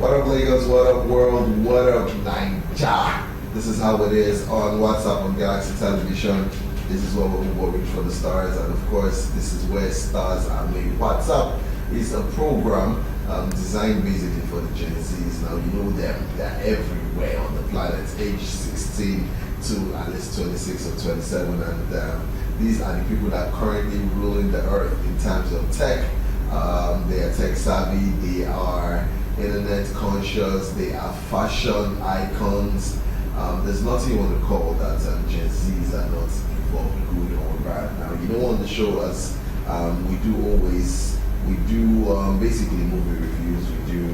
What up, Lagos? What up, world? What up, Nigeria? This is how it is on WhatsApp on Galaxy Television. This is what we're reach for the stars, and of course, this is where stars are made. WhatsApp is a program designed basically for the Gen Zs. Now you know them; they're everywhere on the planet, age 16 to at least 26 or 27, and these are the people that are currently ruling the earth in terms of tech. They are tech savvy. They are internet conscious. They are fashion icons. There's nothing you want to call that Gen Zs are not involved, good or bad. Now, you know, on the show, as we do basically movie reviews, we do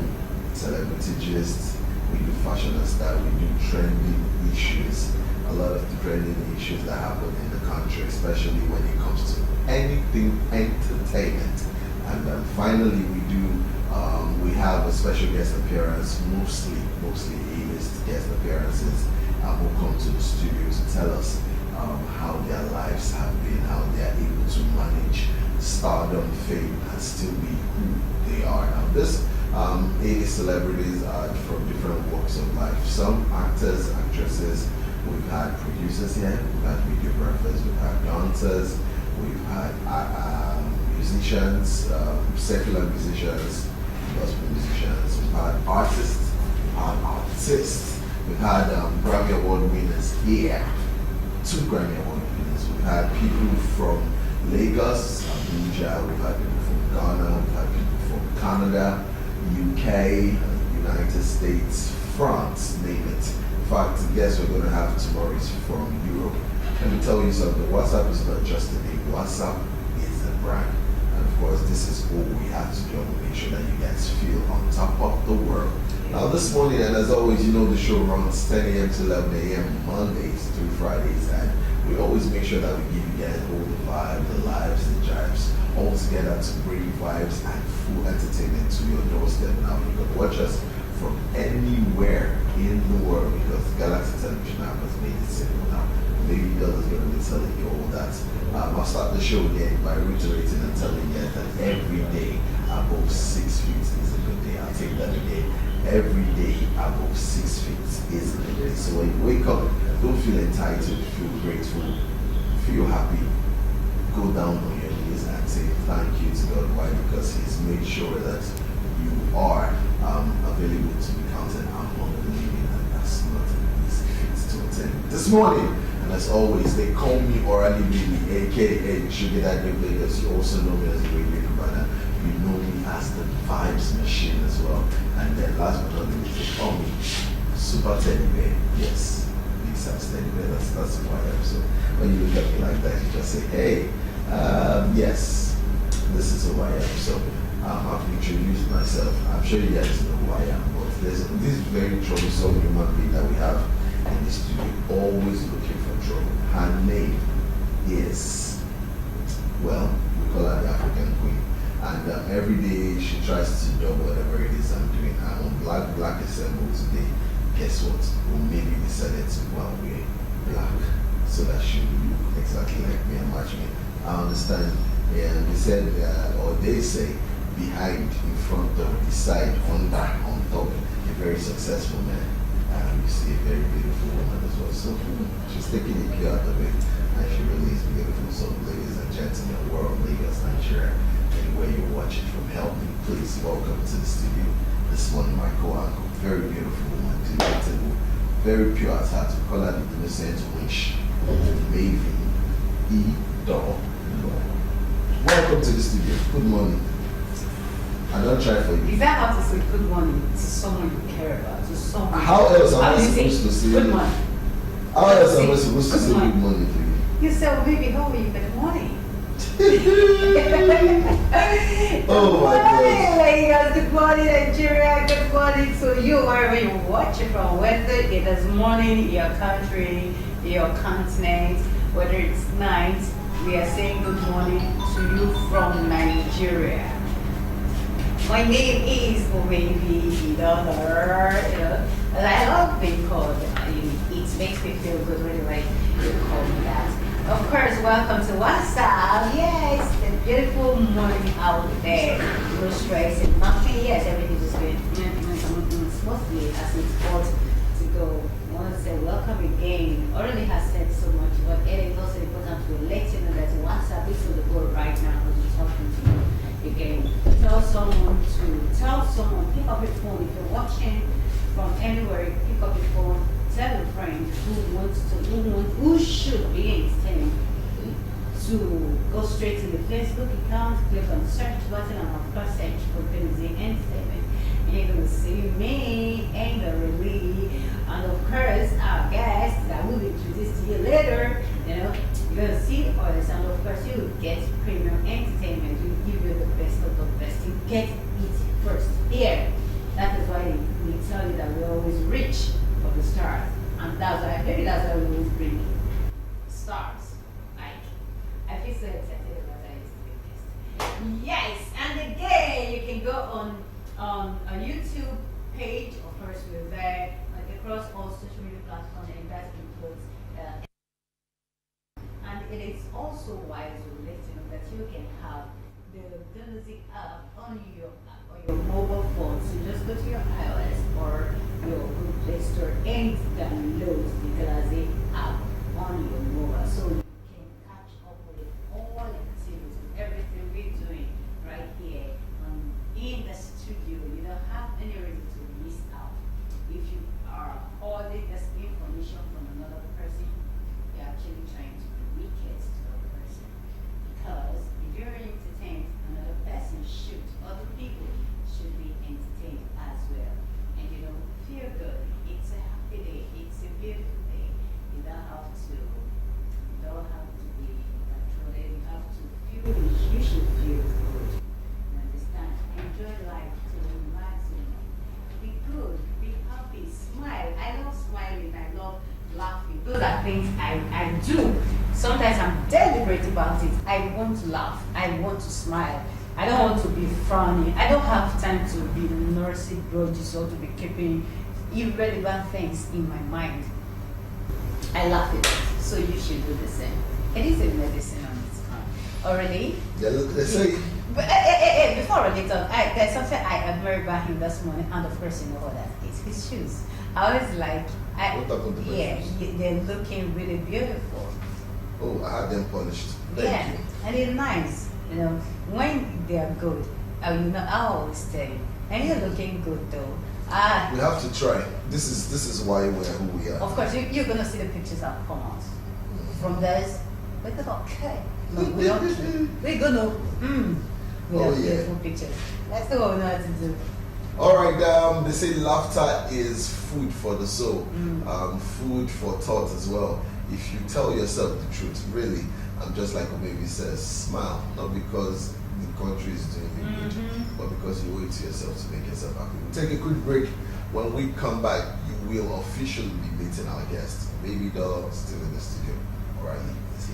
celebrity gist, we do fashion and style, we do trending issues, a lot of the trending issues that happen in the country, especially when it comes to anything entertainment. And finally, we have a special guest appearance, mostly A-list guest appearances, who come to the studio to tell us how their lives have been, how they are able to manage stardom, fame, and still be who they are. Now, this A-list celebrities are from different walks of life. Some actors, actresses. We've had producers here. We've had videographers. We've had dancers. We've had musicians, secular musicians, gospel musicians. We've had artists. We've had Grammy Award winners here. 2 Grammy Award winners. We've had people from Lagos, Abuja. We've had people from Ghana. We've had people from Canada, UK, United States, France, name it. In fact, guess we're going to have tomorrow is from Europe. Let me tell you something. WhatsApp is not just a name. WhatsApp is a brand. And of course, this is all we have to do to make sure that you guys feel on top of the world. Now this morning, and as always, you know the show runs 10 a.m. to 11 a.m. Mondays through Fridays, and we always make sure that we give you guys all the vibe, the lives, the jives, all together to bring vibes and full entertainment to your doorstep. Now you can watch us from anywhere in the world because Galaxy Television app has made it simple now. Maybe Bill is going to be telling you all that. I'll start the show again by reiterating and telling you that every day above 6 feet is a good day. I'll take that again. Every day above 6 feet is a good day. So when you wake up, don't feel entitled, feel grateful, feel happy. Go down on your knees and say thank you to God. Why? Because He's made sure that you are available to be counted among the living, and that's not an easy feat to attain. This morning, and as always, they call me Orally Baby, aka Sugar Daddy of Lagos. You also know me as the Radio Brother. You know me as the Vibes Machine as well. And then last but not least, they call me Super Teddy Bear. Yes, big size Teddy Bear. That's who I am. So when you look at me like that, you just say, hey, yes, this is who I am. So I've introduced myself. I'm sure you guys know who I am, but there's this very troublesome human being that we have in the studio, always looking for trouble. Her name is, well, we call her the African Queen. And every day she tries to do whatever it is I'm doing. I'm on Black Assemble today. Guess what? We maybe decided to wear black so that she will look exactly like me and match me. I understand. And they said, or they say, behind, in front of, beside, under, on top, a very successful man. You see a very beautiful woman as well. So she's taking the cue out of it, and she really is beautiful. So ladies and gentlemen, world, Lagos, Nigeria, anywhere you watch it from, help me, please welcome to the studio this morning my co-uncle, very beautiful woman, delightful, very pure at heart. We call her the innocent witch, Maven E. Welcome to the studio. Good morning. I don't try for you. Is that how to say good morning to someone you care about? To someone? How else am I supposed to say good morning? How else am I supposed to say good morning to you? You say, well, baby, how are you? Good morning. Oh my God. Lagos, good morning, Nigeria, good morning to you, wherever you watch it from, whether it is morning in your country, your continent, whether it's night, we are saying good morning to you from Nigeria. My name is Omebi Idonor, and I love being called. It makes me feel good when you call me that. Of course, welcome to WhatsApp. Yes, the beautiful morning out there. No stress and nothing. Yes, everything is good. mostly as it's about to go. I want to say welcome again. Already has said so much, but it is also important to let you know that WhatsApp is on the board right now as we're talking to you. You can tell someone, pick up your phone if you're watching from anywhere, pick up your phone, tell a friend who should be entertained to go straight to the Facebook account, click on the search button, and of course search for Benzie Entertainment. And you're going to see me and the Relee, and of course our guests that will be introduced to you later. You know, you're going to see us, and of course you will get premium entertainment. We give you the best of the best. You get it first here. That is why we tell you that we always reach for the stars, and that's why maybe that's why we always bring stars. I feel so excited about that. Yes, and again, you can go on a YouTube page. Of course, we're there, like across all social media platforms, and that includes. And it is also wise to let you know that you can have the Galaxy app on your mobile phone. So just go to your iOS or your Google Play Store and download the Galaxy app on your mobile. So all activities, everything we're doing right here in the studio. You don't have any reason to miss out. If you are holding this information from another person, you're actually trying to be wicked to the person. Because if you're entertained, another person should, other people should be entertained as well. And you know, feel good. It's a happy day. It's a beautiful day. You don't have to be you have to feel, you should feel good. You understand? Enjoy life to the maximum. Be good, be happy, smile. I love smiling, I love laughing. Those are things I do. Sometimes I'm deliberate about it. I want to laugh, I want to smile. I don't want to be frowning. I don't have time to be nursing grudges or to be keeping irrelevant things in my mind. I laugh at it, so you should do the same. It is a medicine on its own. Already? Yeah, look, let's say. But before I get on, there's something I admire about him this morning, and of course you know what that is. His shoes. I always like, they're looking really beautiful. Oh, I had them polished. Thank you. And it's nice. You know, when they are good, you know, I always tell you, and you're looking good though. We have to try. This is why we're who we are. Of course, you're gonna see the pictures that come out from this. We're gonna we have beautiful pictures. Let's do what we know how to do. All right, they say laughter is food for the soul, food for thought as well. If you tell yourself the truth, really, just like Omebi says, smile, not because the country is doing you good, but because you owe it to yourself to make yourself happy. We'll take a quick break. When we come back, you will officially be meeting our guest. Baby Doll still in the studio. All right.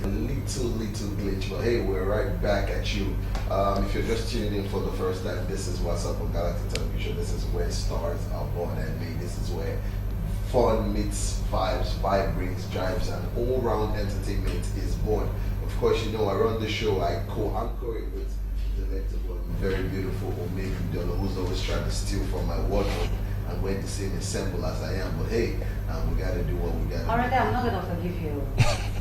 A little glitch, but hey, we're right back at you. If you're just tuning in for the first time, this is What's Up on Galaxy Television. This is where stars are born and made. This is where fun meets vibes, vibe brings drives, and all-round entertainment is born. Of course, you know I run the show. I co-anchor it with the delectable, very beautiful Omebi Dolo, who's always trying to steal from my wardrobe and wear the same ensemble as I am. But hey, we gotta do what we gotta do. Alright, I'm not gonna forgive you.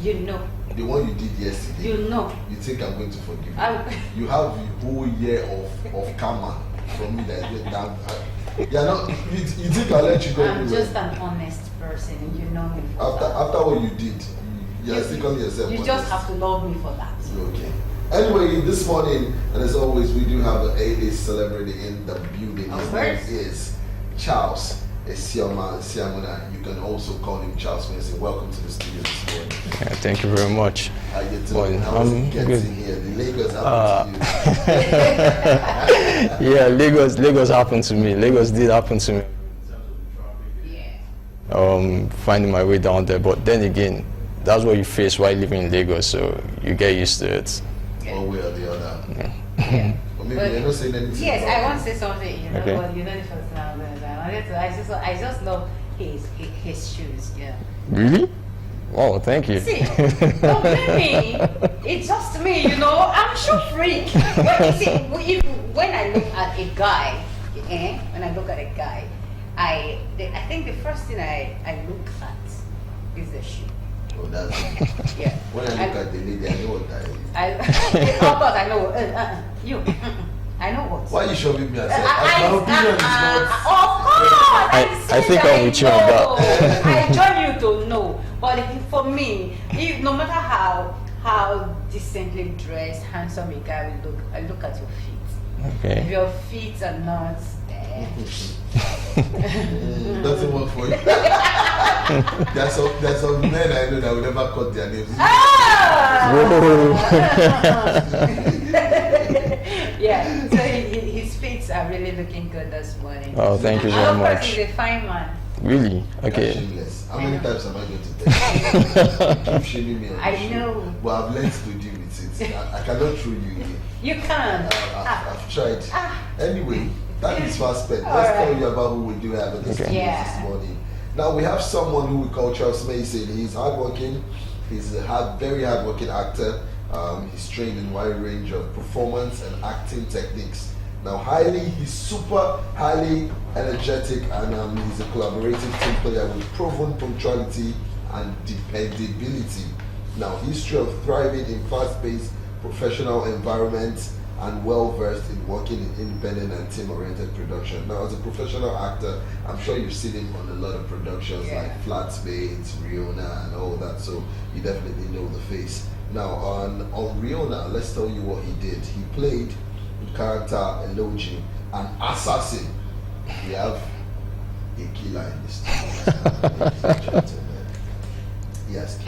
You know. The one you did yesterday. You know. You think I'm going to forgive you? You have a whole year of karma from me that you down. You think I'll let you go? I'm just an honest person, and you know me. After what you did, you're still calling yourself. You just have to love me for that. Okay. Anyway, this morning, and as always, we do have an A-day celebrity in the building. His name is Charles Isioma. You can also call him Charles Mason. Welcome to the studio this morning. Yeah, thank you very much. How you doing? How's it getting here? The Lagos happened to you. Yeah, Lagos happened to me. Lagos did happen to me. Yeah. Finding my way down there, but then again, that's what you face while living in Lagos, so you get used to it. One way or the other. Yeah. Or maybe you're not saying anything. Yes, I want to say something, you know, Okay. but you know the first time I just love his shoes, yeah. Really? Wow, thank you. See, don't blame me. It's just me, you know. I'm shoe freak. When I look at a guy, I think the first thing I look at is the shoe. Oh, that's Yeah. when I look at the lady, I know what that is. Of course, I know. You. I know what. Why are you shoving me aside? I, My opinion is not. of course, I think I'm with you on that. I join you to know, but for me, no matter how decently dressed, handsome a guy will look, I look at your feet. If Okay. your feet are not, Doesn't work for you. There's some men I know that will never cut their nails. Yeah. So his feet are really looking good this morning. Oh, thank you And very of course, much. he's a fine man. Really? You're Okay. shameless. How many times am I going to tell you? Keep shaming me on I the show. know. But I've learned to deal with it. I cannot throw you in. You can. I've tried. Anyway, that is fast spent. All Let's right. tell you about who we do have at this Okay. studios Yeah. this morning. Now we have someone who we call Charles Mason. He's hardworking. He's a very hardworking actor. He's trained in a wide range of performance and acting techniques. Now, he's super highly energetic, and he's a collaborative team player with proven punctuality and dependability. Now, history of thriving in fast-paced professional environments and well-versed in working in independent and team-oriented production. Now, as a professional actor, I'm sure you've seen him on a lot of productions like Flatmates, Riona, and all that, so you definitely know the face. Now, on Riona, let's tell you what he did. He played the character Eloji, an assassin. We have a killer in this story. Yes,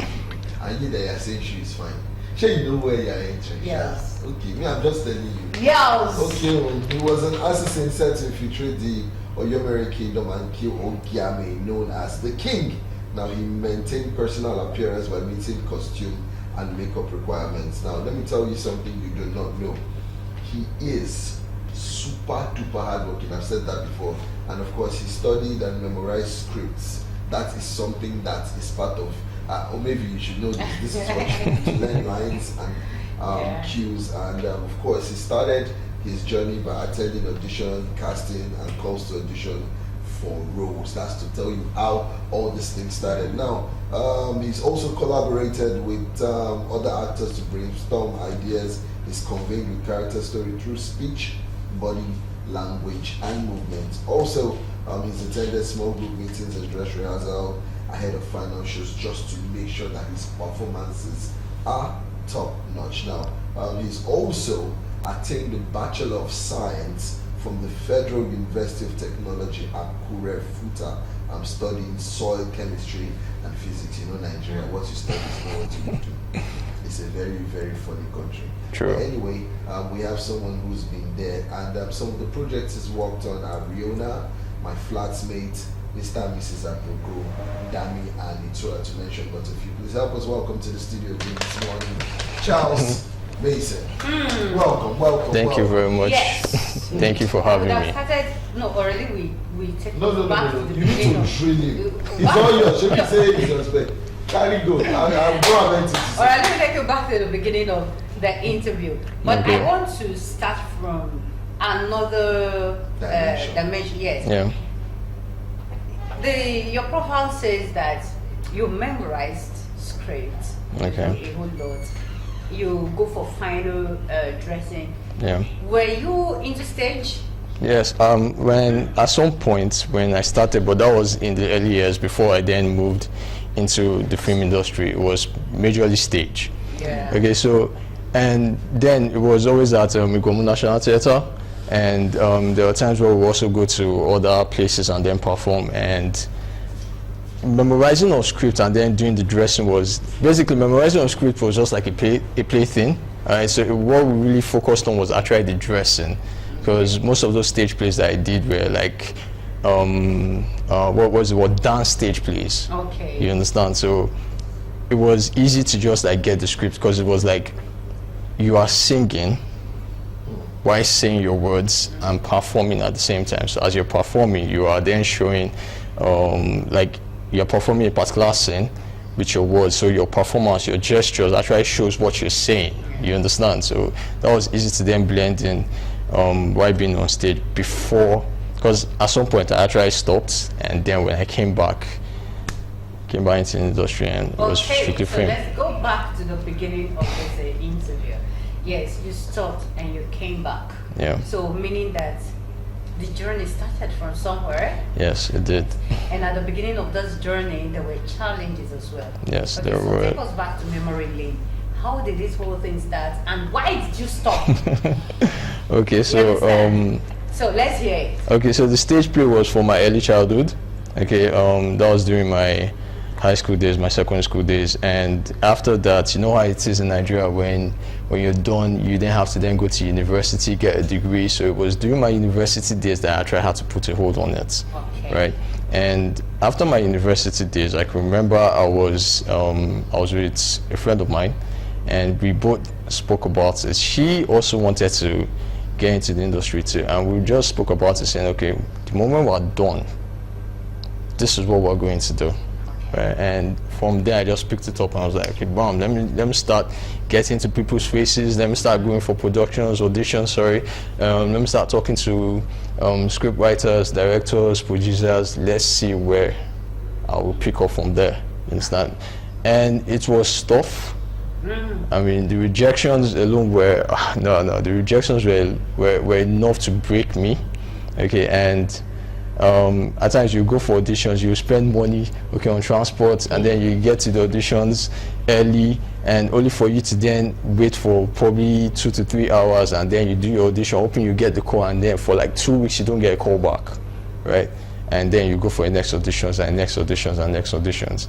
and you there, you're saying she is fine. Sure, you know where you're entering. Yes. Okay, me, I'm just telling you. Yes. Okay, well, he was an assassin set to infiltrate the Oyomere kingdom and kill Ogiame, known as the king. Now, he maintained personal appearance by meeting costume and makeup requirements. Now, let me tell you something you do not know. He is super duper hardworking. I've said that before. And of course, he studied and memorized scripts. That is something that is part of, or maybe you should know this. This is what you need to learn lines and cues. And of course, he started his journey by attending audition, casting, and calls to audition for roles. That's to tell you how all this thing started. Now, he's also collaborated with other actors to brainstorm ideas. He's conveyed with character story through speech, body language, and movement. Also, he's attended small group meetings and dress rehearsal ahead of final shows just to make sure that his performances are top notch. Now, he's also attained the Bachelor of Science from the Federal University of Technology at Akure, Futa. I'm studying soil chemistry and physics. You know, Nigeria, what you study is not what you do. It's a very, very funny country. True. But anyway, we have someone who's been there, and some of the projects he's worked on are Riona, My Flatmate, Mr. and Mrs. Apogo, Dami, and Itura, to mention but a few. Please help us welcome to the studio this morning, Charles Mason. Welcome. Thank you very much. Yes. Thank you for having That me. started, no, already we take No. back to the You need beginning. to drill him. It's all yours. Should we say it's respect? Carry go. I'll go and to All right, let me take you back to the beginning of the interview. But Okay. I want to start from another dimension. Yes. Yeah. Your profile says that you memorized scripts. Okay. A whole lot. You go for final dressing. Yeah. Were you into stage? Yes. When at some point when I started, but that was in the early years before I then moved into the film industry. It was majorly stage. Yeah. Okay. So, and then it was always at Migomu National Theatre, and there were times where we also go to other places and then perform. And memorizing of script and then doing the dressing was basically memorizing of script was just like a play thing. So what we really focused on was actually the dressing, because most of those stage plays that I did were like dance stage plays. Okay. You understand? So it was easy to just like get the script, because it was like you are singing while saying your words and performing at the same time. So as you're performing, you are then showing like you're performing a particular scene with your words, so your performance, your gestures actually shows what you're saying. You understand? So that was easy to then blend in while being on stage before because at some point I actually stopped, and then when I came back into the industry, and it was strictly so film. let's go back to the beginning of this interview. Yes, you stopped and you came back. Yeah. So meaning that the journey started from somewhere, Yes, it did. and at the beginning of this journey, there were challenges as well. Yes, Okay, there so were. take us back to memory lane. How did this whole thing start, and why did you stop? Okay, You so understand? So let's hear it. okay, so the stage play was for my early childhood. Okay, that was during my high school days, my secondary school days, and after that, you know how it is in Nigeria, when you're done, you then have to then go to university, get a degree. So it was during my university days that I actually had to put a hold on it, Okay. right? And after my university days, I can remember I was with a friend of mine, and we both spoke about it. She also wanted to get into the industry too, and we just spoke about it, saying, okay, the moment we're done, this is what we're going to do. Right? And from there, I just picked it up and I was like, okay, bam, let me start getting into people's faces. Let me start going for productions, auditions. Let me start talking to script writers, directors, producers. Let's see where I will pick up from there. You understand? And it was tough. I mean, the rejections alone were the rejections were enough to break me. Okay, and at times you go for auditions, you spend money on transport, and then you get to the auditions early, and only for you to then wait for probably 2 to 3 hours, and then you do your audition, hoping you get the call, and then for like 2 weeks you don't get a call back, right? And then you go for the next auditions and next auditions and next auditions.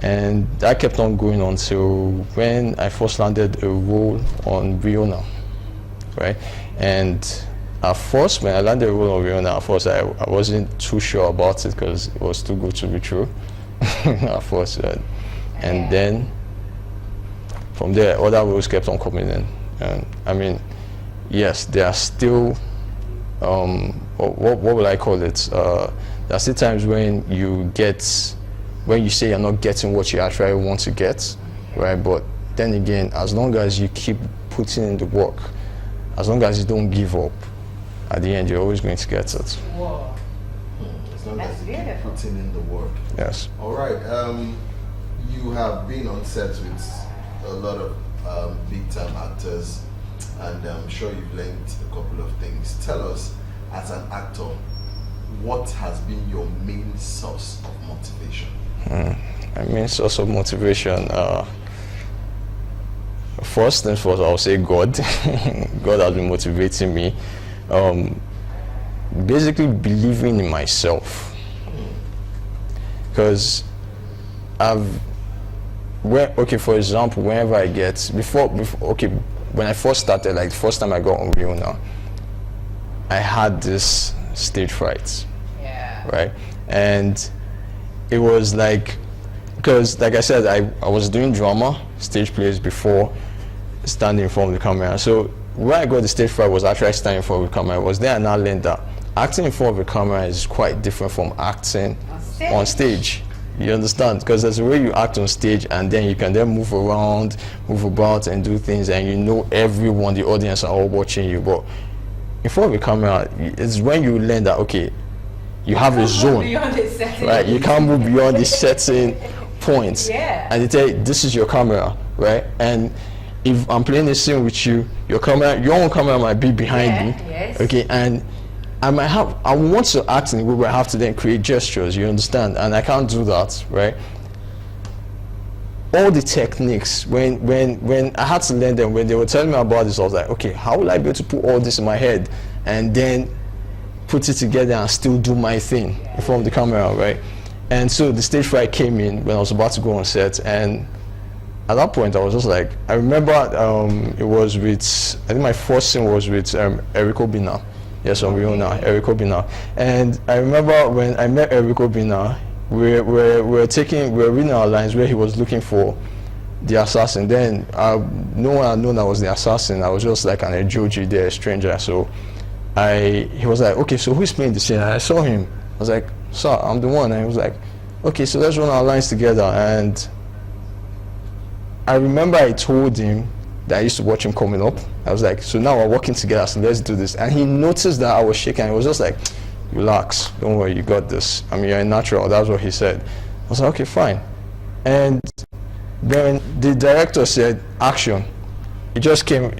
And that kept on going until when I first landed a role on Riona, right? And at first, when I landed a role on Riona, at first I wasn't too sure about it because it was too good to be true at first. And then from there, other roles kept on coming in. And I mean, yes, there are still, what will I call it? There are still times when you say you're not getting what you actually want to get, right? But then again, as long as you keep putting in the work, as long as you don't give up, at the end, you're always going to get it. Whoa. As long That's as you keep beautiful. putting in the work. Yes. All right. You have been on sets with a lot of big-time actors, and I'm sure you've learned a couple of things. Tell us, as an actor, what has been your main source of motivation? My main source of motivation, first and foremost, I'll say God. God has been motivating me. Basically believing in myself. Because for example, whenever I get, when I first started, like the first time I got on Riona, I had this stage fright. Yeah. Right? And it was like, because like I said, I was doing drama, stage plays before standing in front of the camera. So where I got the stage fright was actually standing in front of the camera. I was there and I learned that acting in front of the camera is quite different from acting on stage. You understand? Because there's a way you act on stage, and then you can then move about and do things, and you know everyone, the audience are all watching you. But in front of the camera, it's when you learn that, okay, you have a zone, right? You can't move beyond the certain points. Yeah. And they tell you, this is your camera, right? And if I'm playing a scene with you, your own camera might be behind me. Yes. Okay, and I want to act in a way where I have to then create gestures, you understand? And I can't do that, right? All the techniques, when I had to learn them, when they were telling me about this, I was like, okay, how will I be able to put all this in my head and then put it together and still do my thing in front of the camera, right? And so the stage fright came in when I was about to go on set, and at that point I was just like, I remember it was with, I think my first scene was with Eric Obina. Yes, on Riona, Eric Obina. And I remember when I met Eric Obina, we were reading our lines where he was looking for the assassin. Then no one had known I was the assassin. I was just like an Ejoji there, a stranger. So he was like, okay, so who's playing the scene? And I saw him. I was like, sir, I'm the one. And he was like, okay, so let's run our lines together. And I remember I told him that I used to watch him coming up. I was like, so now we're working together, so let's do this. And he noticed that I was shaking. He was just like, relax, don't worry, you got this. I mean, you're a natural. That's what he said. I was like, okay, fine. And then the director said, action. It just came.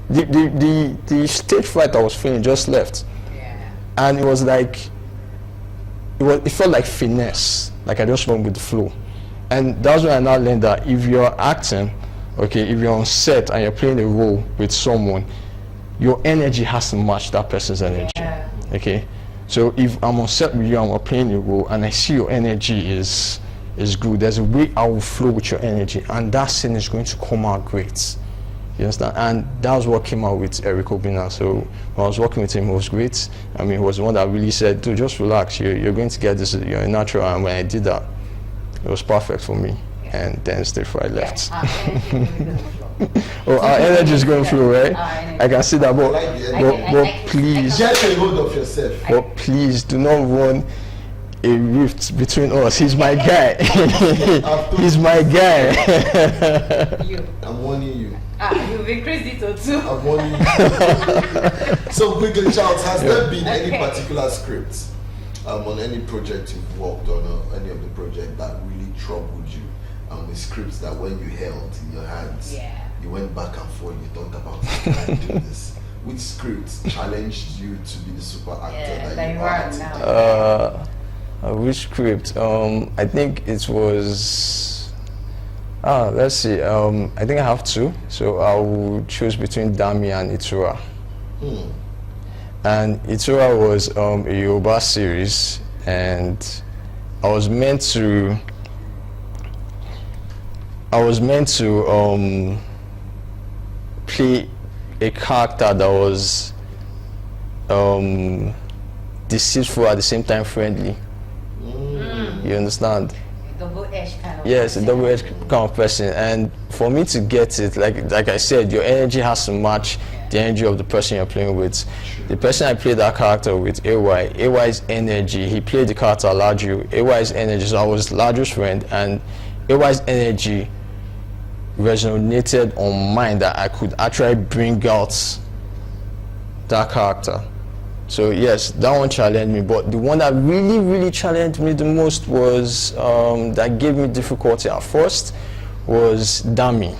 The stage fright I was feeling just left. Yeah. And it was like, it felt like finesse. Like I just went with the flow. And that's when I now learned that if you're acting, okay, if you're on set and you're playing a role with someone, your energy has to match that person's energy. Yeah. Okay? So if I'm on set with you and we're playing a role and I see your energy is good, there's a way I will flow with your energy and that scene is going to come out great. You understand? And that was what came out with Eric Obina. So when I was working with him, it was great. I mean, he was the one that really said, dude, just relax, you're going to get this, you're a natural. And when I did that, it was perfect for me. And then stage fright left. Oh, our energy is going through, right? I can see that, but please, Get a hold of yourself. but please do not run a rift between us. He's my guy. He's my guy. I'm warning you. You've increased it too. I'm warning you. So quickly, Charles, has there been any particular script on any project you've worked on or any of the project that really troubled you? The scripts that when you held in your hands, you went back and forth, you thought about how to do this. Which script challenged you to be the super actor that you are today? Which script? I think it was. Let's see. I think I have two. So I will choose between Dami and Itura. And Itura was a Yoruba series, and I was meant to play a character that was deceitful at the same time friendly. You understand? Double-edged kind of Yes, a double-edged kind of person. And for me to get it, like I said, your energy has to match the energy of the person you're playing with. The person I played that character with, AY's energy, he played the character Laju. AY's energy, so I was Laju's friend, and AY's energy resonated on mine that I could actually bring out that character. So yes, that one challenged me, but the one that really challenged me the most was that gave me difficulty at first was Dami.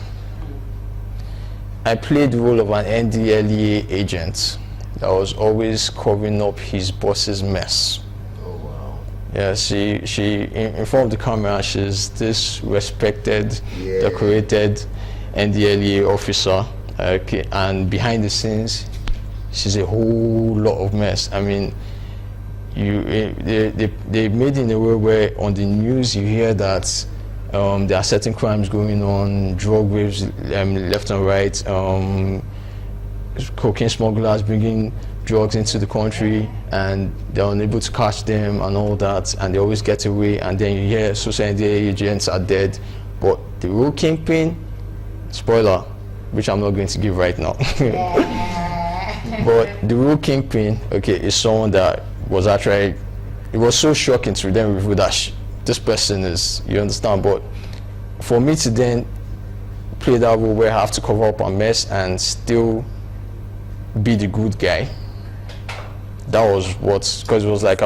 I played the role of an NDLEA agent that was always covering up his boss's mess. Yeah, she in front of the camera, she's this respected, decorated NDLEA officer, okay, and behind the scenes, she's a whole lot of mess. I mean, they made it in a way where on the news you hear that there are certain crimes going on, drug waves left and right, cocaine smugglers bringing drugs into the country and they're unable to catch them and all that, and they always get away, and then you hear social media agents are dead, but the real kingpin, spoiler, which I'm not going to give right now, but the real kingpin, okay, is someone that was actually, it was so shocking to them reveal that this person is, you understand, but for me to then play that role where I have to cover up a mess and still be the good guy, that was what, because it was like it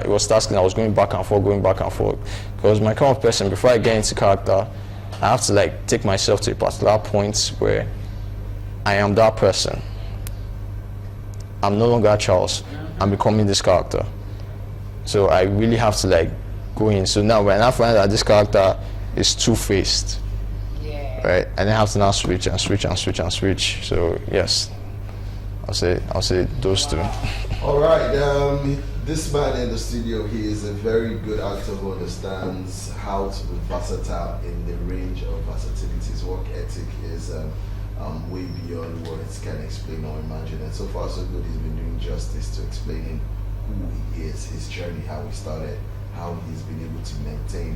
was tasking, I was going back and forth, because my kind of person, before I get into character, I have to like take myself to a particular point where I am that person. I'm no longer Charles, I'm becoming this character. So I really have to like go in. So now when I find that this character is two-faced, right, and I have to now switch. So yes, I'll say those two. All right, this man in the studio, he is a very good actor who understands how to be versatile in the range of versatility. His work ethic is way beyond words can explain or imagine, and so far so good. He's been doing justice to explaining who he is, his journey, how he started, how he's been able to maintain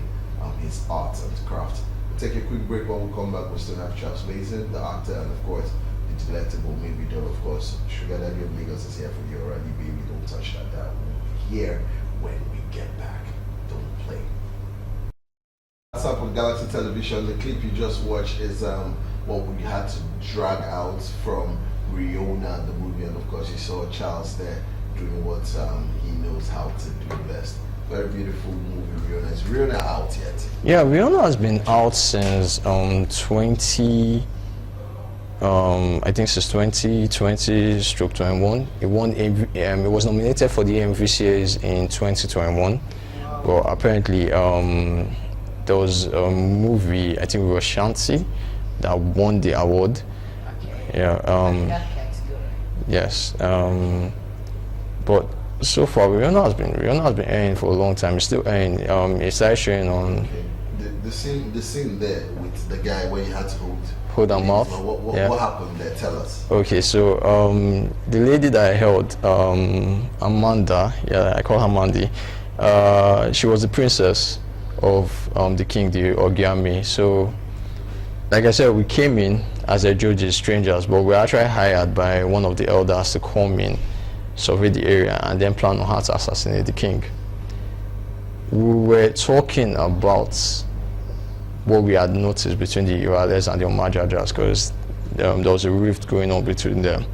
his art and craft. We'll take a quick break. When we come back, we still have Charles Mason, the actor, and of course the delectable maybe though, of course, Sugar Daddy of Lagos is here for you already, baby. Don't touch that dial. We'll be here when we get back. Don't play. What's up with Galaxy Television? The clip you just watched is what we had to drag out from Riona, the movie, and of course you saw Charles there doing what he knows how to do best. Very beautiful movie, Riona. Is Riona out yet? Yeah, Rihanna has been out since 20. I think since 2020 stroke 21. It won. It was nominated for the MVCAs in 2021. But apparently, there was a movie. I think it was Shanti that won the award. Okay. Yeah. That category. Yes. But so far, Rihanna has been airing for a long time. It's still airing. It started showing on. Okay. The scene there with the guy where he had to Hold her mouth. What happened there? Tell us. Okay, so the lady that I held, Amanda, yeah, I call her Mandy. She was the princess of the king, the Ogiami. So, like I said, we came in as a judges, strangers, but we were actually hired by one of the elders to come in, survey the area, and then plan on how to assassinate the king. We were talking about what we had noticed between the Irales and the Omajajas, because there was a rift going on between them,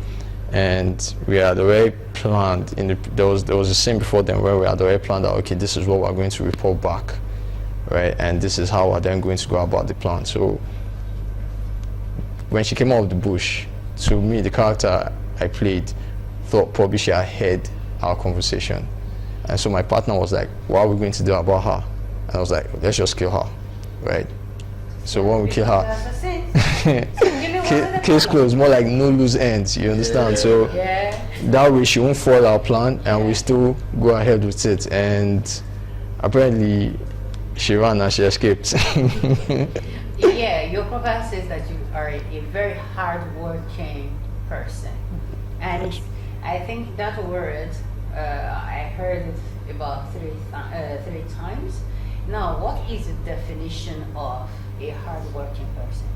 and we had already planned. There was a scene before them where we had already planned that, okay, this is what we're going to report back, right, and this is how we're then going to go about the plan. So when she came out of the bush, to me, the character I played thought probably she had heard our conversation, and so my partner was like, what are we going to do about her? And I was like, let's just kill her, right? So when we kill her, case closed, more like no loose ends, you understand? Yeah. So Yeah. that way she won't foil our plan and we still go ahead with it. And apparently she ran and she escaped. Yeah, your profile says that you are a very hard-working person, and I think that word I heard it about three times. Now, what is the definition of a hard-working person?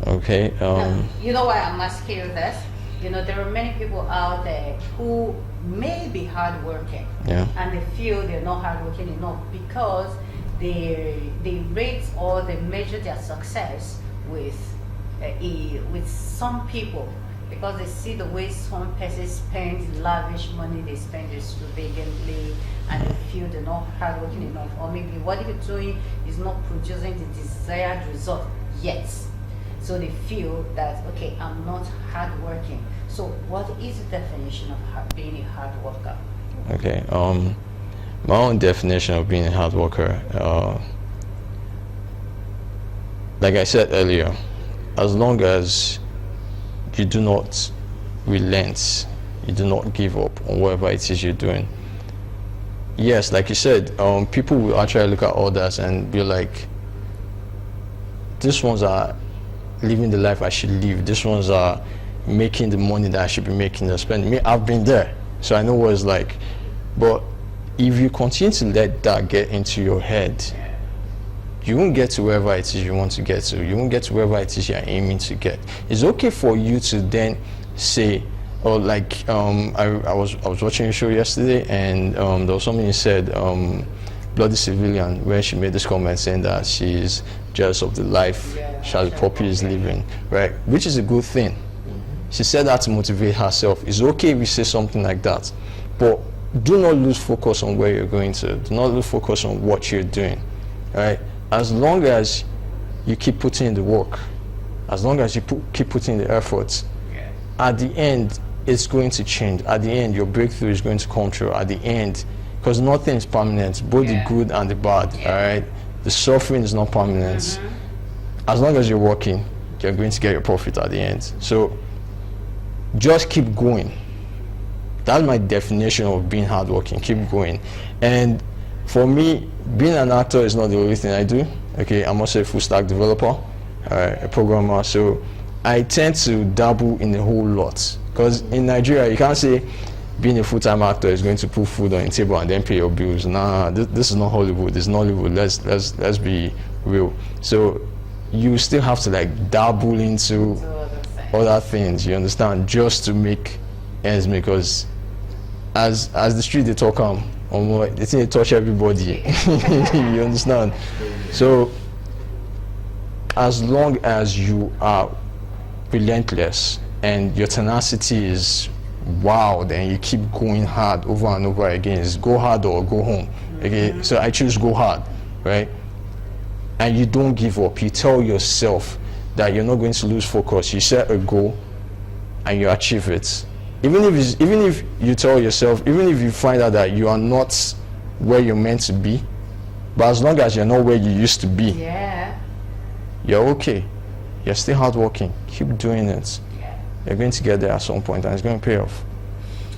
Okay. Now, you know why I'm asking you this? You know, there are many people out there who may be hardworking, Yeah. and they feel they're not hardworking enough because they rate or they measure their success with some people, because they see the way some person spends lavish money, they spend extravagantly, and they feel they're not hardworking enough, or maybe what they're doing is not producing the desired result yet. So they feel that, okay, I'm not hardworking. So what is the definition of being a hard worker? Okay. My own definition of being a hard worker, like I said earlier, as long as you do not relent, you do not give up on whatever it is you're doing. Yes, like you said, people will actually look at others and be like, these ones are living the life I should live. These ones are making the money that I should be making and spending. Me, I've been there, so I know what it's like. But if you continue to let that get into your head, you won't get to wherever it is you want to get to. You won't get to wherever it is you're aiming to get. It's okay for you to then say, or like I was watching a show yesterday, and there was something you said, Bloody Civilian, where she made this comment saying that she's jealous of the life Charlie Poppy is living, right? Which is a good thing. She said that to motivate herself. It's okay if you say something like that, but do not lose focus on where you're going to. Do not lose focus on what you're doing, right? As long as you keep putting in the work, as long as you keep putting in the efforts, at the end, it's going to change. At the end, your breakthrough is going to come true. At the end, because nothing is permanent, both the good and the bad, all right? The suffering is not permanent. As long as you're working, you're going to get your profit at the end. So just keep going. That's my definition of being hardworking. Keep going. And for me, being an actor is not the only thing I do. Okay, I'm also a full stack developer, a programmer. So I tend to dabble in a whole lot. Because in Nigeria, you can't say being a full-time actor is going to put food on your table and then pay your bills. Nah, this is not Hollywood. It's Nollywood. Let's be real. So you still have to like dabble into other things. You understand? Just to make ends meet. Because as the street they talk on they think they touch everybody. You understand? So as long as you are relentless and your tenacity is wow, then you keep going hard over and over again. It's go hard or go home. Okay, so I choose go hard, right? And you don't give up. You tell yourself that you're not going to lose focus. You set a goal and you achieve it. Even if you tell yourself, even if you find out that you are not where you're meant to be, but as long as you're not where you used to be, you're okay. You're still hardworking. Keep doing it. You're going to get there at some point and it's going to pay off.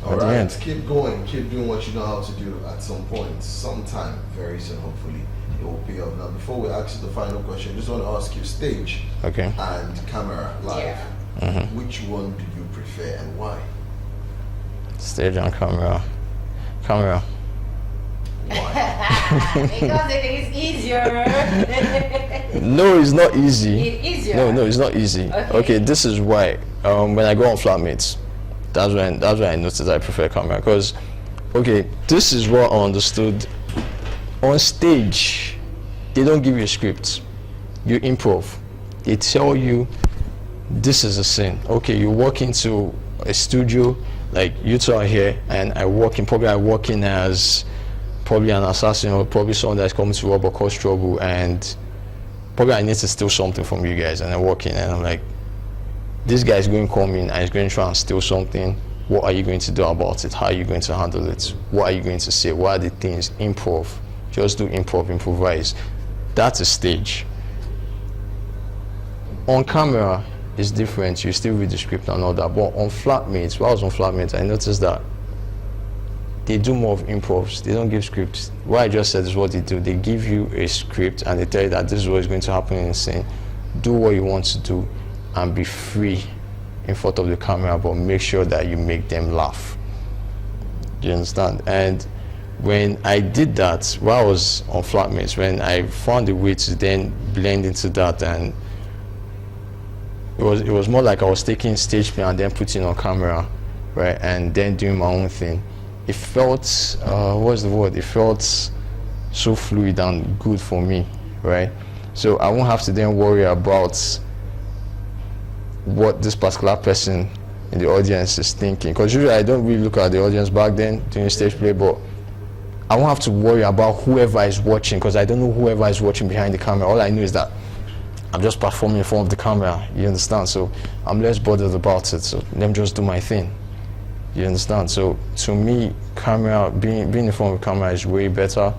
All right, keep going. Keep doing what you know how to do at some point, sometime, very soon, hopefully. It will pay off. Now, before we ask you the final question, I just want to ask you stage and camera live. Which one do you prefer and why? Stage and camera. Camera. Why? Because it is easier. No, it's not easy. It's easier. No, it's not easy. Okay, this is why. When I go on flatmates, that's when I noticed I prefer camera. Because, okay, this is what I understood. On stage, they don't give you a script. You improv. They tell you this is a scene. Okay, you walk into a studio, like you two are here, and I walk in as probably an assassin or probably someone that's coming to rob or cause trouble, and probably I need to steal something from you guys, and I walk in and I'm like, this guy is going to come in and he's going to try and steal something. What are you going to do about it? How are you going to handle it? What are you going to say? What are the things? Improv. Just do improv, improvise. That's a stage. On camera, it's different. You still read the script and all that. But on flatmates, while I was on flatmates, I noticed that they do more of improvs. They don't give scripts. What I just said is what they do. They give you a script and they tell you that this is what is going to happen in the scene. Do what you want to do and be free in front of the camera, but make sure that you make them laugh. Do you understand? And when I did that, while I was on flatmates, when I found a way to then blend into that, and it was more like I was taking stage play and then putting on camera, right, and then doing my own thing. It felt, what's the word? It felt so fluid and good for me, right? So I won't have to then worry about what this particular person in the audience is thinking. Because usually I don't really look at the audience back then doing stage play, but I won't have to worry about whoever is watching, because I don't know whoever is watching behind the camera. All I know is that I'm just performing in front of the camera, you understand? So I'm less bothered about it, so let me just do my thing. You understand? So to me, camera, being in front of the camera is way better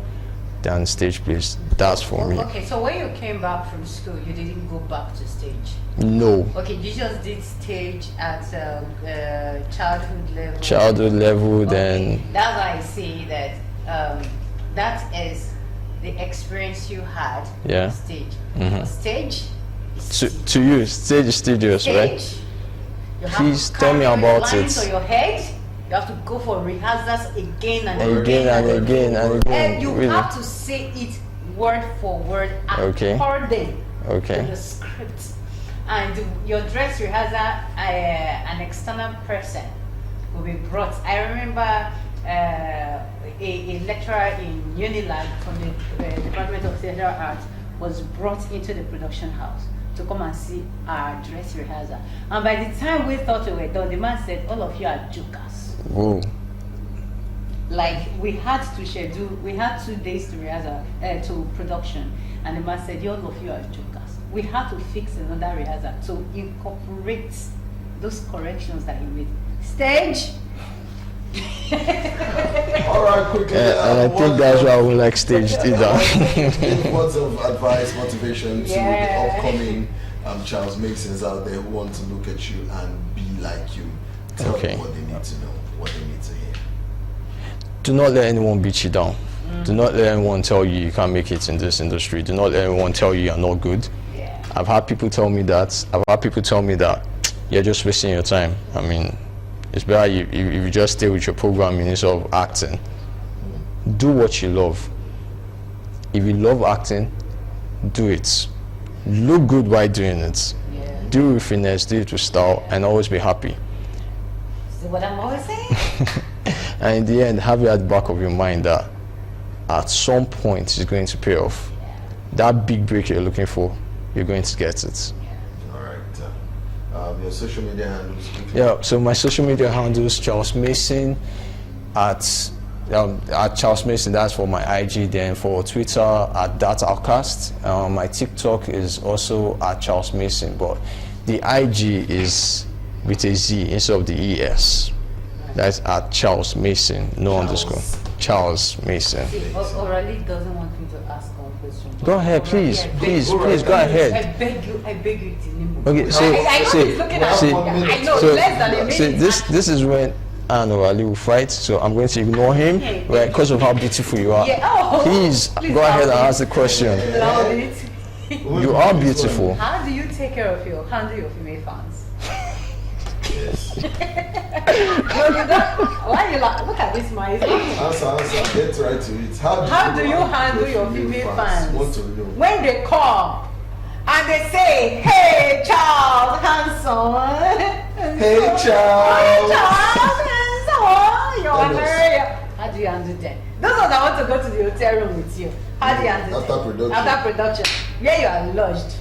than stage plays. That's for me. Okay, so when you came back from school, you didn't go back to stage? No. Okay, you just did stage at childhood level. Childhood level, okay. Then. That's why I say that that is the experience you had on stage. Stage. To you, stage is studios, right? Please tell me about it. On your head, you have to go for rehearsals again and again. And you have to say it word for word according to the script. And your dress rehearsal, an external person will be brought. I remember a lecturer in Unilag from the Department of Theatre Arts was brought into the production house to come and see our dress rehearsal. And by the time we thought we were done, the man said, all of you are jokers. Whoa. Like we had to schedule, we had 2 days to rehearsal, to production. And the man said, all of you are jokers. We had to fix another rehearsal to incorporate those corrections that he made. Stage. All right, quickly. And I think that's why I would like stage either. Words of advice, motivation to the upcoming Charles Masons out there who want to look at you and be like you. Tell them what they need to know, what they need to hear. Do not let anyone beat you down. Do not let anyone tell you you can't make it in this industry. Do not let anyone tell you you're not good. I've had people tell me that. I've had people tell me that you're just wasting your time. I mean, it's better if you just stay with your programming instead of acting. Do what you love. If you love acting, do it. Look good while doing it. Do it with finesse, do it with style, and always be happy. See what I'm always saying? And in the end, have it at the back of your mind that at some point it's going to pay off. That big break you're looking for, you're going to get it. All right. your social media handles. Yeah, so my social media handles Charles Mason at Charles Mason, that's for my IG. Then for Twitter at That Outcast. My TikTok is also at Charles Mason, but the IG is with a Z instead of the ES. That's at Charles Mason, no underscore. Charles Mason. Orally doesn't want me to ask one question. Go ahead, please, please, go ahead. I beg you to name. Okay, so I know he's looking at me. I know, less than a minute. This is when Orally will fight, so I'm going to ignore him, right, because of how beautiful you are. Please go ahead and ask the question. Love it. You are beautiful. How do you handle your female fans? Yes. No, you don't. Why you laugh? Look at this man. Answer. Get right to it. How do you handle your female fans? Want to know. When they come and they say, "Hey, Charles, handsome." Hey, Charles. Hey, Charles, handsome. You're honored. How do you handle them? Those ones that want to go to the hotel room with you. How do you handle them? After production. Where you are lodged.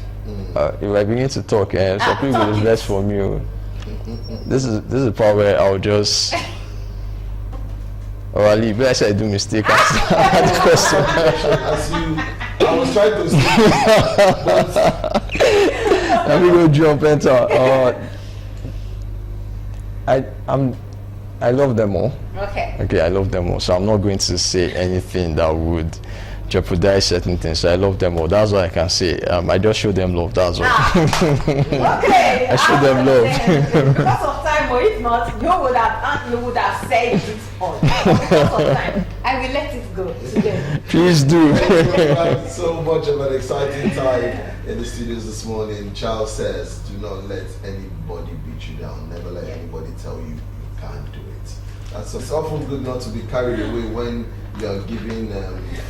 If I begin to talk, some people is less from you. This is the part where I'll just Orally, but I said I do mistake. I had the question. I was trying to speak, let me go jump enter. I love them all. Okay, I love them all. So I'm not going to say anything that would jeopardize certain things. So I love them all. That's what I can say. I just show them love. That's all. Okay. I show them love. Because of time, or if not, you would have said it all. Because of time, I will let it go today. Please do. So much of an exciting time in the studios this morning. Charles says, do not let anybody beat you down. Never let anybody tell you can't do it. It's often good not to be carried away when you're giving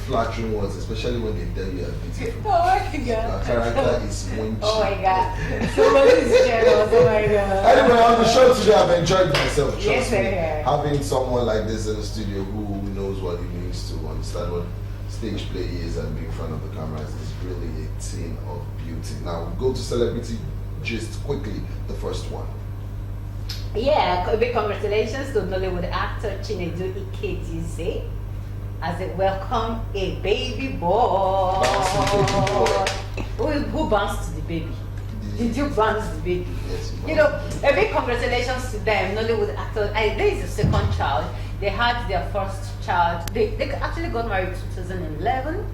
flattering words, especially when they tell you are beautiful. Oh my God. Your character is wingy. Oh my God. Somebody is jealous. Oh my God. Anyway, on the show today, I've enjoyed myself. Yes, Trust me. sir. Having someone like this in the studio who knows what it means to understand what stage play is and being in front of the cameras is really a thing of beauty. Now, we'll go to celebrity just quickly, the first one. Yeah, big congratulations to Nollywood actor Chinedu Ikedize as they welcome a baby boy. Who bounced the baby? Did you bounce the baby? Yes, you know, a big congratulations to them, Nollywood actors. There is a second child. They had their first child. They actually got married in 2011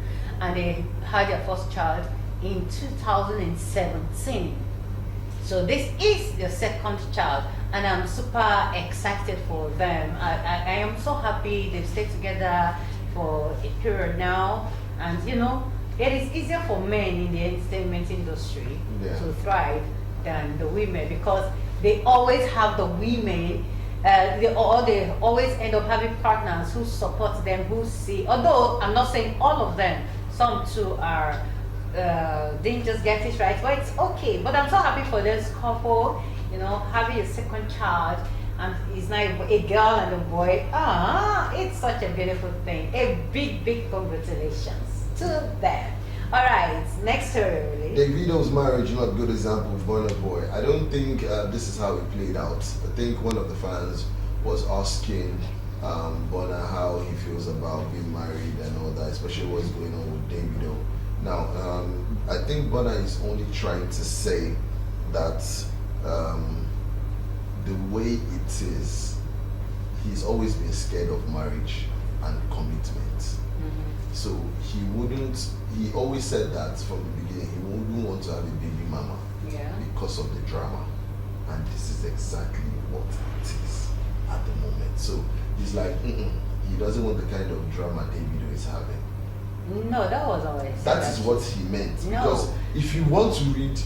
and they had their first child in 2017. So this is their second child, and I'm super excited for them. I am so happy they've stayed together for a period now, and you know, it is easier for men in the entertainment industry to thrive than the women because they always have the women. They always end up having partners who support them, who see. Although I'm not saying all of them, some too are. Didn't just get it right, but it's okay. But I'm so happy for this couple, you know, having a second child, and it's not a girl and a boy. It's such a beautiful thing. A big congratulations to them. All right, next story. Davido's marriage, not a good example of Burna Boy. I don't think this is how it played out. I think one of the fans was asking Burna how he feels about being married and all that, especially what's going on with Davido. Now, I think Burna is only trying to say that the way it is, he's always been scared of marriage and commitment. So he always said that from the beginning, he wouldn't want to have a baby mama because of the drama. And this is exactly what it is at the moment. So he's like, he doesn't want the kind of drama Davido is having. No, that was always. That is what he meant. No. Because if you want to read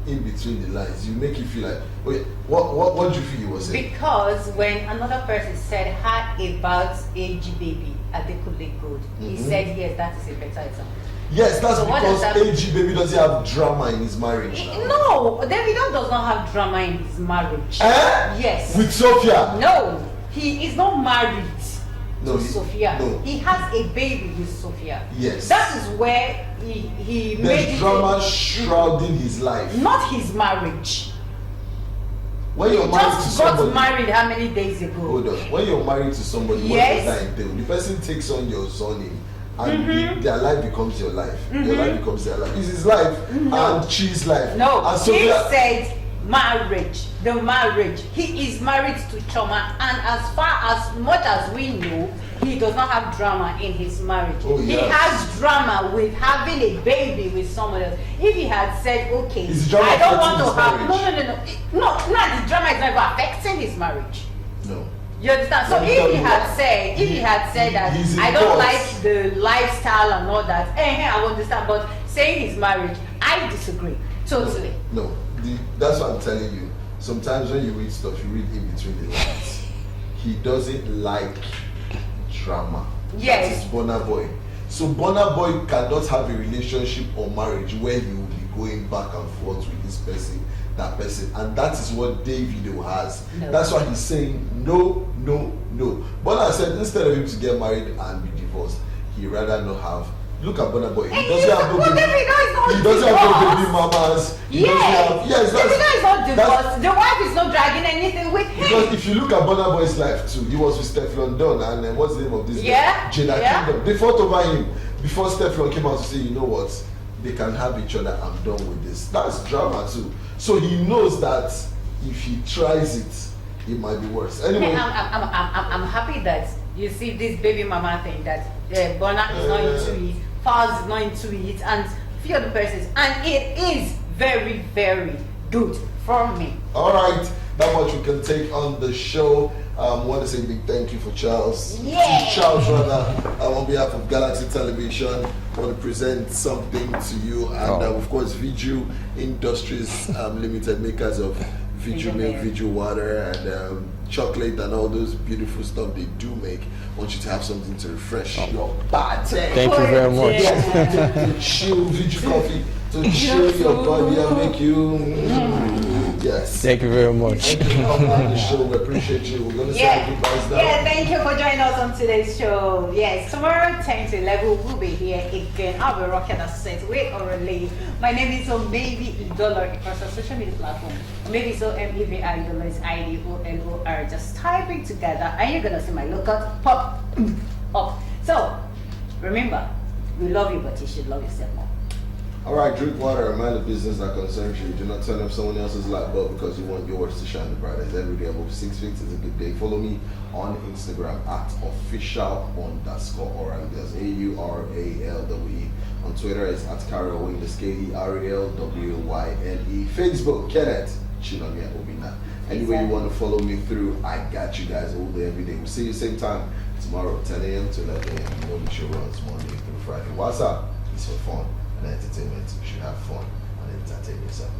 in between the lines, you make it feel like, wait, what do you feel he was saying? Because when another person said how about AG Baby Adekunle Gold, he said yes, that is a better example. Yes, that's So what does because that AG Baby doesn't have drama in his marriage. No, Davido does not have drama in his marriage. Yes. With Sophia? No, he is not married to Sophia. No. He has a baby with Sophia. Yes. That is where he made There's it drama shrouding his life. not his marriage. When you're You married to just got somebody, married how many days ago? hold on. When you're married to somebody, Yes. what does that entail? The person takes on your surname, and their life becomes your life. Your life becomes their life. It's his life and she's life. No, and so he they are- said marriage. The marriage. He is married to Choma, and as far as much as we know, he does not have drama in his marriage. Oh, He yes. has drama with having a baby with someone else. If he had said, okay, Is drama I don't want affecting to his have marriage? no, the drama is never affecting his marriage. No. You understand? So Let me if tell he you had what. said, that He's I don't involved. like the lifestyle and all that, I understand. But saying his marriage, I disagree totally. No. That's what I'm telling you. Sometimes when you read stuff, you read in between the lines. He doesn't like drama. Yes. That is Burna Boy. So Burna Boy cannot have a relationship or marriage where he will be going back and forth with this person, that person, and that is what Davido has. No. That's why he's saying no, no, no. Burna said instead of him to get married and be divorced, he rather not have. Look at Burna Boy. He And doesn't have no but baby. Davido is not He doesn't have no divorced. baby mamas. He doesn't Yes. have. Yes, Davido is not that's- divorced. The wife is not dragging anything with him. because if you look at Burna Boy's life too, he was with Stefflon Don and what's the name of this Yeah, guy? Jada yeah. Kingdom. They fought over him before Stefflon came out to say, you know what, they can have each other. I'm done with this. That's drama too. So he knows that if he tries it, it might be worse. Anyway, I'm happy that you see this baby mama thing that Burna is not into it, Faz is not into it, and few other persons, and it is very, very good for me. all right, that much we can take on the show. Want to say a big thank you for Charles. Yeah. To Charles rather, on behalf of Galaxy Television, want to present something to you, and of course, Viju Industries Limited, makers of Viju milk, Viju water, and chocolate, and all those beautiful stuff they do make. I want you to have something to refresh your body. Thank you very much. To chill Viju coffee, to chill your body and make you. Yes. Thank you very much. Thank you for coming on the show. We appreciate you. We're going to say our goodbyes now. Yeah, thank you for joining us on today's show. Yes, tomorrow 10 to 11 we'll be here again. I'll be rocking a set with or a lady. My name is Maybe Idolor across our social media platform. Maybe so MEVI Idolor is IDOLOR. Just type it together and you're gonna see my lookout pop up. So remember, we love you, but you should love yourself more. All right, drink water and mind the business that concerns you. Do not turn off someone else's light bulb because you want yours to shine the brightest. Every day above 6 feet is a good day. Follow me on Instagram at official_Oral. That's AURALWE. On Twitter it's at Carol Wing. That's KERALWYNE. Facebook, Kenneth Chinomia Obina. Anyway you want to follow me through, I got you guys all day, every day. We'll see you same time tomorrow, 10 a.m. to 11 a.m. You know the show runs Monday through Friday. WhatsApp is for fun and entertainment. You should have fun and entertain yourself.